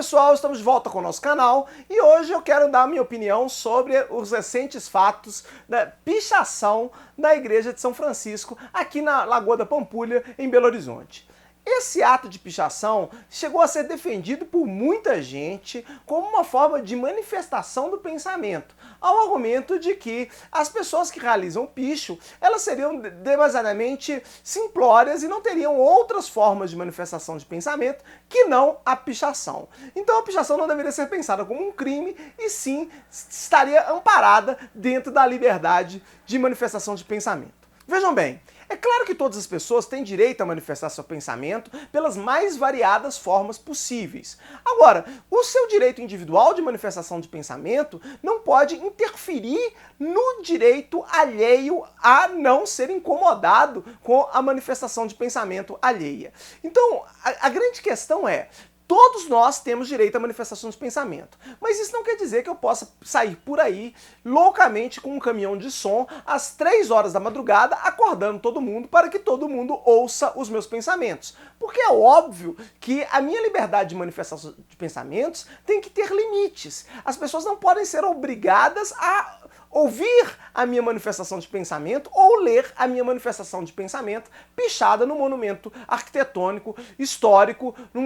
pessoal, estamos de volta com o nosso canal e hoje eu quero dar a minha opinião sobre os recentes fatos da pichação da Igreja de São Francisco aqui na Lagoa da Pampulha, em Belo Horizonte. Esse ato de pichação chegou a ser defendido por muita gente como uma forma de manifestação do pensamento, ao argumento de que as pessoas que realizam picho, elas seriam demasiadamente simplórias e não teriam outras formas de manifestação de pensamento que não a pichação. Então a pichação não deveria ser pensada como um crime e sim estaria amparada dentro da liberdade de manifestação de pensamento. Vejam bem, é claro que todas as pessoas têm direito a manifestar seu pensamento pelas mais variadas formas possíveis. Agora, o seu direito individual de manifestação de pensamento não pode interferir no direito alheio a não ser incomodado com a manifestação de pensamento alheia. Então, a grande questão é: todos nós temos direito à manifestação de pensamento, mas isso não quer dizer que eu possa sair por aí loucamente com um caminhão de som às 3 horas da madrugada acordando todo mundo para que todo mundo ouça os meus pensamentos. Porque é óbvio que a minha liberdade de manifestação de pensamentos tem que ter limites. As pessoas não podem ser obrigadas a ouvir a minha manifestação de pensamento ou ler a minha manifestação de pensamento pichada no monumento arquitetônico, histórico, no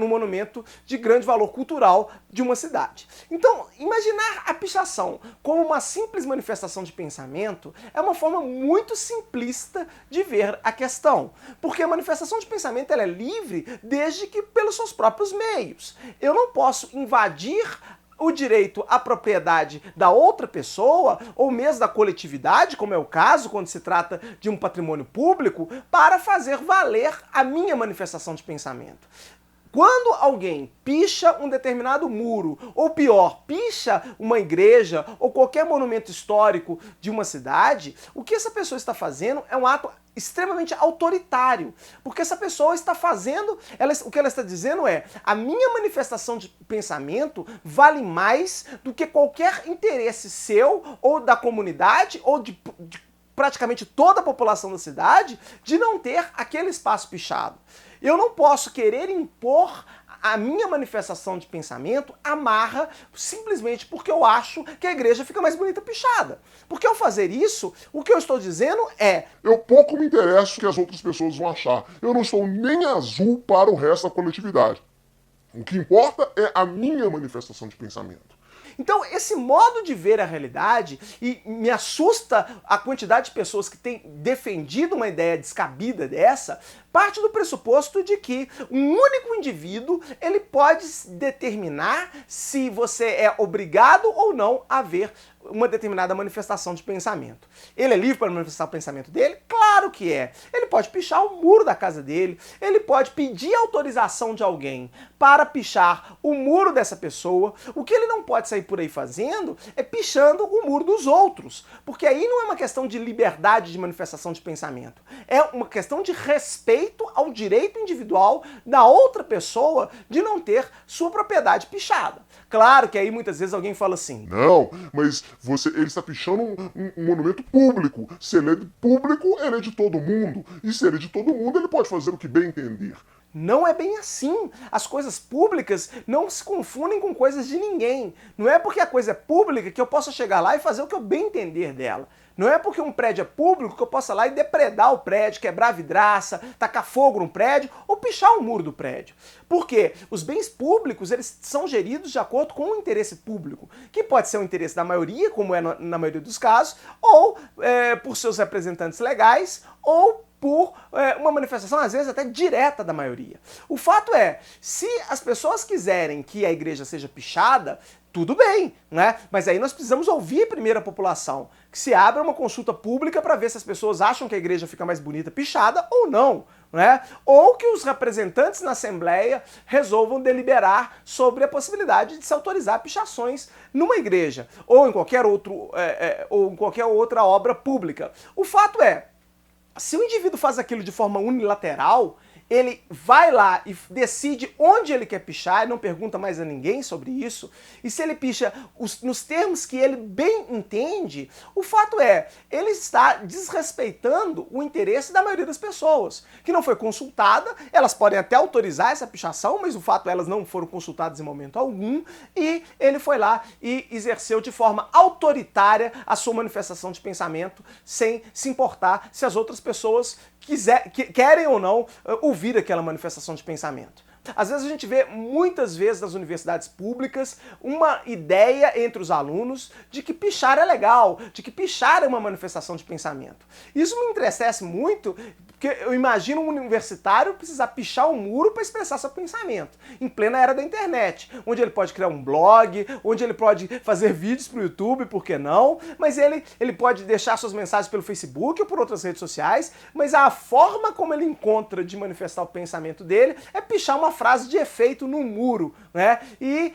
monumento de grande valor cultural de uma cidade. Então, imaginar a pichação como uma simples manifestação de pensamento é uma forma muito simplista de ver a questão, porque a manifestação de pensamento ela é livre desde que pelos seus próprios meios. Eu não posso invadir o direito à propriedade da outra pessoa, ou mesmo da coletividade, como é o caso quando se trata de um patrimônio público, para fazer valer a minha manifestação de pensamento. Quando alguém picha um determinado muro, ou pior, picha uma igreja ou qualquer monumento histórico de uma cidade, o que essa pessoa está fazendo é um ato extremamente autoritário, porque essa pessoa está fazendo, o que ela está dizendo é: a minha manifestação de pensamento vale mais do que qualquer interesse seu, ou da comunidade, ou de praticamente toda a população da cidade, de não ter aquele espaço pichado. Eu não posso querer impor a minha manifestação de pensamento à marra simplesmente porque eu acho que a igreja fica mais bonita pichada. Porque ao fazer isso, o que eu estou dizendo é: eu pouco me interesso o que as outras pessoas vão achar. Eu não sou nem azul para o resto da coletividade. O que importa é a minha manifestação de pensamento. Então, esse modo de ver a realidade, e me assusta a quantidade de pessoas que têm defendido uma ideia descabida dessa, parte do pressuposto de que um único indivíduo ele pode determinar se você é obrigado ou não a ver uma determinada manifestação de pensamento. Ele é livre para manifestar o pensamento dele? Claro que é. Ele pode pichar o muro da casa dele, ele pode pedir autorização de alguém para pichar o muro dessa pessoa. O que ele não pode sair por aí fazendo é pichando o muro dos outros, porque aí não é uma questão de liberdade de manifestação de pensamento, é uma questão de respeito ao direito individual da outra pessoa de não ter sua propriedade pichada. Claro que aí muitas vezes alguém fala assim: não, mas ele está pichando um monumento público. Se ele é público, ele é de todo mundo. E se ele é de todo mundo, ele pode fazer o que bem entender. Não é bem assim. As coisas públicas não se confundem com coisas de ninguém. Não é porque a coisa é pública que eu possa chegar lá e fazer o que eu bem entender dela. Não é porque um prédio é público que eu possa ir lá e depredar o prédio, quebrar a vidraça, tacar fogo no prédio ou pichar o muro do prédio. Por quê? Os bens públicos eles são geridos de acordo com o interesse público, que pode ser o interesse da maioria, como é na maioria dos casos, ou por seus representantes legais, ou por uma manifestação, às vezes, até direta da maioria. O fato é, se as pessoas quiserem que a igreja seja pichada, tudo bem, né? Mas aí nós precisamos ouvir primeiro a população, que se abra uma consulta pública para ver se as pessoas acham que a igreja fica mais bonita pichada ou não, né? Ou que os representantes na Assembleia resolvam deliberar sobre a possibilidade de se autorizar pichações numa igreja, ou em qualquer outra obra pública. O fato é, se o indivíduo faz aquilo de forma unilateral, ele vai lá e decide onde ele quer pichar e não pergunta mais a ninguém sobre isso, e se ele picha nos termos que ele bem entende, o fato é, ele está desrespeitando o interesse da maioria das pessoas, que não foi consultada. Elas podem até autorizar essa pichação, mas o fato é, elas não foram consultadas em momento algum, e ele foi lá e exerceu de forma autoritária a sua manifestação de pensamento, sem se importar se as outras pessoas querem ou não ouvir aquela manifestação de pensamento. Às vezes a gente vê, muitas vezes nas universidades públicas, uma ideia entre os alunos de que pichar é legal, de que pichar é uma manifestação de pensamento. Isso me entristece muito, porque eu imagino um universitário precisar pichar um muro para expressar seu pensamento, em plena era da internet, onde ele pode criar um blog, onde ele pode fazer vídeos para o YouTube, por que não? Mas ele pode deixar suas mensagens pelo Facebook ou por outras redes sociais, mas a forma como ele encontra de manifestar o pensamento dele é pichar uma frase de efeito no muro, né? E,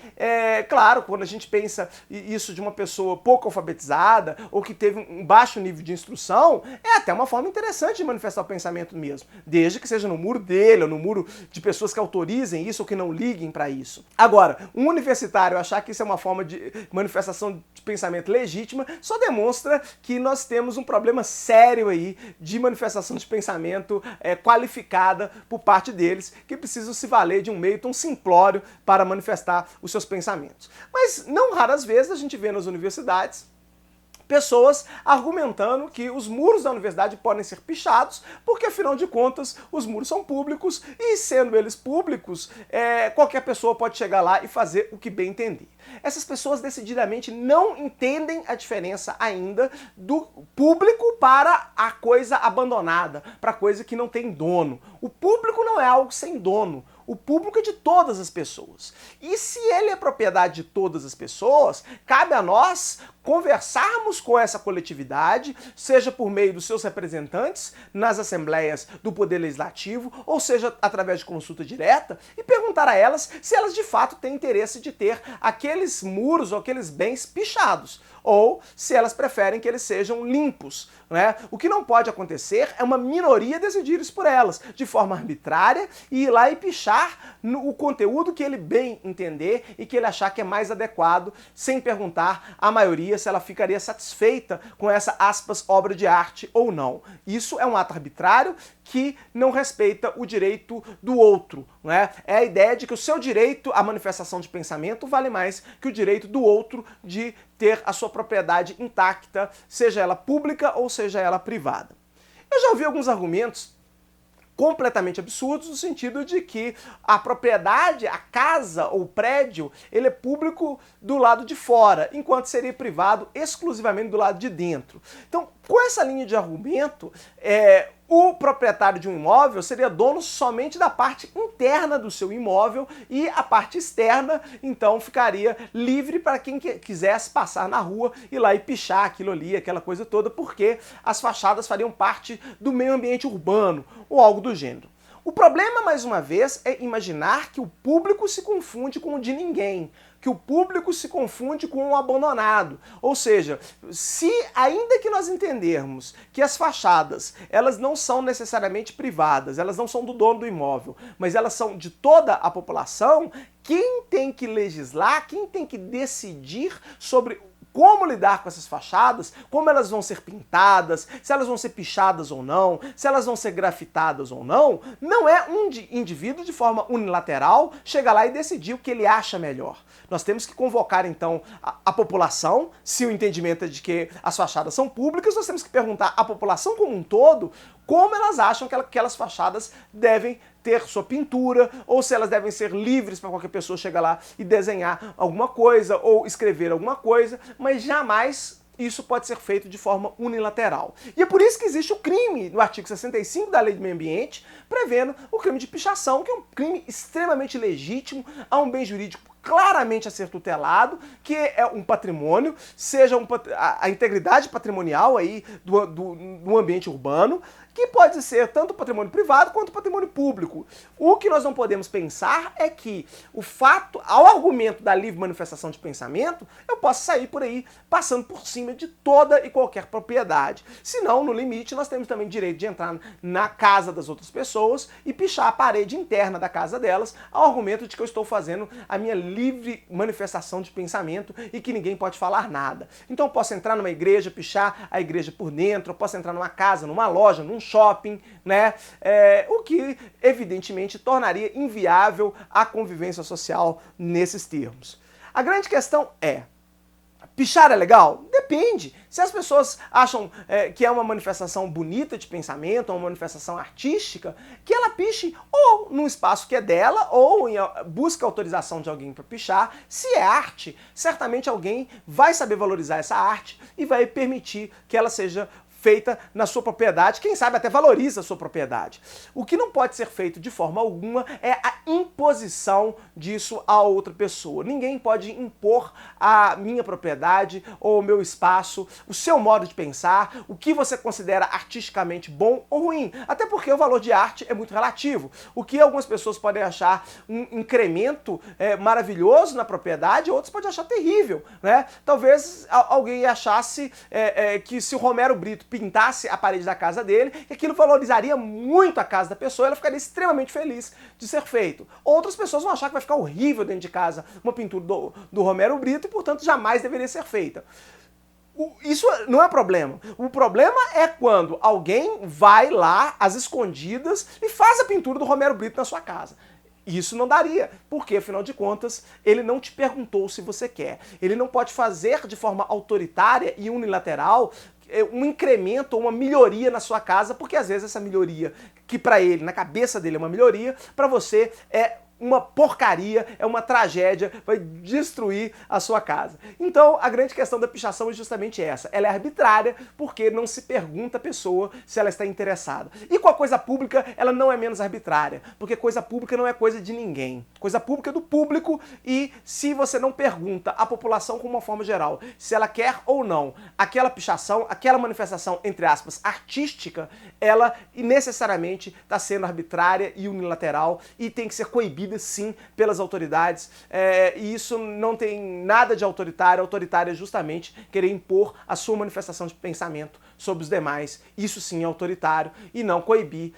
claro, quando a gente pensa isso de uma pessoa pouco alfabetizada ou que teve um baixo nível de instrução, é até uma forma interessante de manifestar o pensamento mesmo, desde que seja no muro dele ou no muro de pessoas que autorizem isso ou que não liguem para isso. Agora, um universitário achar que isso é uma forma de manifestação de pensamento legítima só demonstra que nós temos um problema sério aí de manifestação de pensamento qualificada por parte deles, que precisam se valer de um meio tão simplório para manifestar os seus pensamentos. Mas não raras vezes a gente vê nas universidades pessoas argumentando que os muros da universidade podem ser pichados, porque afinal de contas os muros são públicos e, sendo eles públicos, qualquer pessoa pode chegar lá e fazer o que bem entender. Essas pessoas decididamente não entendem a diferença ainda do público para a coisa abandonada, para a coisa que não tem dono. O público não é algo sem dono. O público é de todas as pessoas. E se ele é propriedade de todas as pessoas, cabe a nós conversarmos com essa coletividade, seja por meio dos seus representantes nas assembleias do Poder Legislativo, ou seja através de consulta direta, e perguntar a elas se elas de fato têm interesse de ter aqueles muros ou aqueles bens pichados, ou se elas preferem que eles sejam limpos, né? O que não pode acontecer é uma minoria decidir isso por elas, de forma arbitrária, e ir lá e pichar o conteúdo que ele bem entender e que ele achar que é mais adequado, sem perguntar à maioria se ela ficaria satisfeita com essa, aspas, obra de arte ou não. Isso é um ato arbitrário que não respeita o direito do outro, né? É a ideia de que o seu direito à manifestação de pensamento vale mais que o direito do outro de ter a sua propriedade intacta, seja ela pública ou seja ela privada. Eu já ouvi alguns argumentos completamente absurdos no sentido de que a propriedade, a casa ou prédio, ele é público do lado de fora, enquanto seria privado exclusivamente do lado de dentro. Então, com essa linha de argumento, o proprietário de um imóvel seria dono somente da parte interna do seu imóvel e a parte externa, então, ficaria livre para quem quisesse passar na rua, ir lá e pichar aquilo ali, aquela coisa toda, porque as fachadas fariam parte do meio ambiente urbano ou algo do gênero. O problema, mais uma vez, é imaginar que o público se confunde com o de ninguém, que o público se confunde com o abandonado. Ou seja, se ainda que nós entendermos que as fachadas, elas não são necessariamente privadas, elas não são do dono do imóvel, mas elas são de toda a população, quem tem que legislar, quem tem que decidir sobre como lidar com essas fachadas, como elas vão ser pintadas, se elas vão ser pichadas ou não, se elas vão ser grafitadas ou não, não é um indivíduo de forma unilateral chegar lá e decidir o que ele acha melhor. Nós temos que convocar então a população, se o entendimento é de que as fachadas são públicas, nós temos que perguntar à população como um todo como elas acham que aquelas fachadas devem ter sua pintura, ou se elas devem ser livres para qualquer pessoa chegar lá e desenhar alguma coisa ou escrever alguma coisa, mas jamais isso pode ser feito de forma unilateral. E é por isso que existe o crime no artigo 65 da Lei do Meio Ambiente, prevendo o crime de pichação, que é um crime extremamente legítimo, há um bem jurídico claramente a ser tutelado, que é um patrimônio, seja a integridade patrimonial aí do ambiente urbano, que pode ser tanto patrimônio privado quanto patrimônio público. O que nós não podemos pensar é que o fato, ao argumento da livre manifestação de pensamento, eu posso sair por aí passando por cima de toda e qualquer propriedade. Senão, no limite, nós temos também direito de entrar na casa das outras pessoas e pichar a parede interna da casa delas, ao argumento de que eu estou fazendo a minha livre manifestação de pensamento e que ninguém pode falar nada. Então eu posso entrar numa igreja, pichar a igreja por dentro, eu posso entrar numa casa, numa loja, num shopping, né? O que evidentemente tornaria inviável a convivência social nesses termos. A grande questão é: pichar é legal? Depende. Se as pessoas acham que é uma manifestação bonita de pensamento, uma manifestação artística, que ela piche ou num espaço que é dela, ou busque autorização de alguém para pichar. Se é arte, certamente alguém vai saber valorizar essa arte e vai permitir que ela seja feita na sua propriedade, quem sabe até valoriza a sua propriedade. O que não pode ser feito de forma alguma é a imposição disso a outra pessoa. Ninguém pode impor a minha propriedade ou o meu espaço, o seu modo de pensar, o que você considera artisticamente bom ou ruim. Até porque o valor de arte é muito relativo. O que algumas pessoas podem achar um incremento maravilhoso na propriedade, outros podem achar terrível, né? Talvez alguém achasse que se o Romero Brito pintasse a parede da casa dele, que aquilo valorizaria muito a casa da pessoa, ela ficaria extremamente feliz de ser feito. Outras pessoas vão achar que vai ficar horrível dentro de casa uma pintura do Romero Brito e, portanto, jamais deveria ser feita. Isso não é problema. O problema é quando alguém vai lá, às escondidas, e faz a pintura do Romero Brito na sua casa. Isso não daria, porque, afinal de contas, ele não te perguntou se você quer. Ele não pode fazer de forma autoritária e unilateral um incremento ou uma melhoria na sua casa, porque às vezes essa melhoria, que para ele, na cabeça dele é uma melhoria, para você é uma porcaria, é uma tragédia, vai destruir a sua casa. Então, a grande questão da pichação é justamente essa. Ela é arbitrária porque não se pergunta à pessoa se ela está interessada. E com a coisa pública, ela não é menos arbitrária, porque coisa pública não é coisa de ninguém. Coisa pública é do público e se você não pergunta à população como uma forma geral se ela quer ou não aquela pichação, aquela manifestação, entre aspas, artística, ela necessariamente está sendo arbitrária e unilateral e tem que ser coibida sim pelas autoridades, e isso não tem nada de autoritário. Autoritário é justamente querer impor a sua manifestação de pensamento sobre os demais. Isso sim é autoritário e não coibir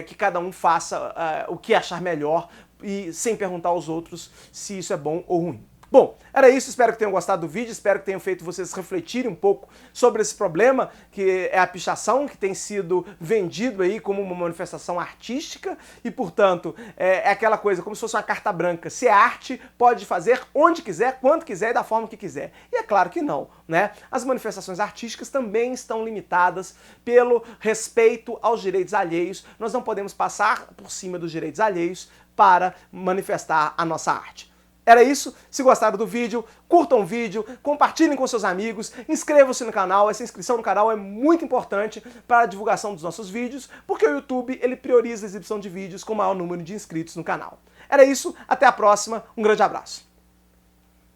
que cada um faça o que achar melhor e sem perguntar aos outros se isso é bom ou ruim. Bom, era isso, espero que tenham gostado do vídeo, espero que tenham feito vocês refletirem um pouco sobre esse problema, que é a pichação, que tem sido vendido aí como uma manifestação artística e, portanto, é aquela coisa como se fosse uma carta branca. Se é arte, pode fazer onde quiser, quando quiser e da forma que quiser. E é claro que não, né? As manifestações artísticas também estão limitadas pelo respeito aos direitos alheios. Nós não podemos passar por cima dos direitos alheios para manifestar a nossa arte. Era isso, se gostaram do vídeo, curtam o vídeo, compartilhem com seus amigos, inscrevam-se no canal, essa inscrição no canal é muito importante para a divulgação dos nossos vídeos, porque o YouTube ele prioriza a exibição de vídeos com o maior número de inscritos no canal. Era isso, até a próxima, um grande abraço.